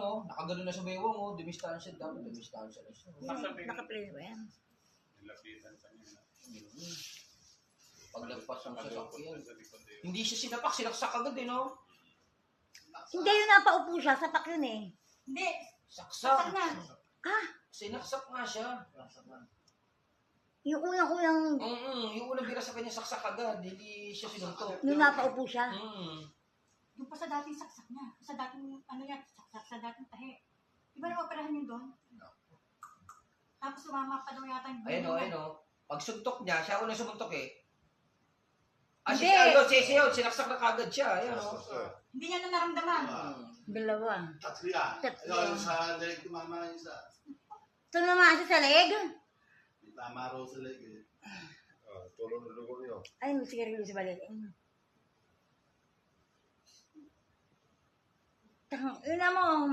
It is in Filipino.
o. Nakagano na sa bewang o. Dumistansya dapat. Dumistansya na siya. Nakaplay ba yan? Nilapitan pa niya. Paglagpas ng sasakyan. Hindi siya sinapak. Sinaksak agad eh no. Hindi, yung napaupo siya. Sapak yun eh. Hindi. Saksak. Ah, Sinaksak nga siya. yung unang-unang, Yung unang bira sa kanya saksak agad. Hindi siya sinuntok. yung napaupo siya. Doon pa sa dating saksak niya. Sa dating, ano yan, saksak sa dating tahi. Di ba na-operahan yun doon? Tapos sumama pa daw yata yung Ayun o. Pag suntok niya, siya unang sumuntok eh. Hindi. Siya, sinaksak na kagad siya. Ayun o. Hindi niya na naramdaman. Dalawa. Tatlo yan. Tatlo. Ayun, sa leg, tumama yung isa. Ito naman siya sa leg. May tama raw sa leg eh. Tulong na lugo niyo. Ay, may sigarilyo sa balik. Yun na mo,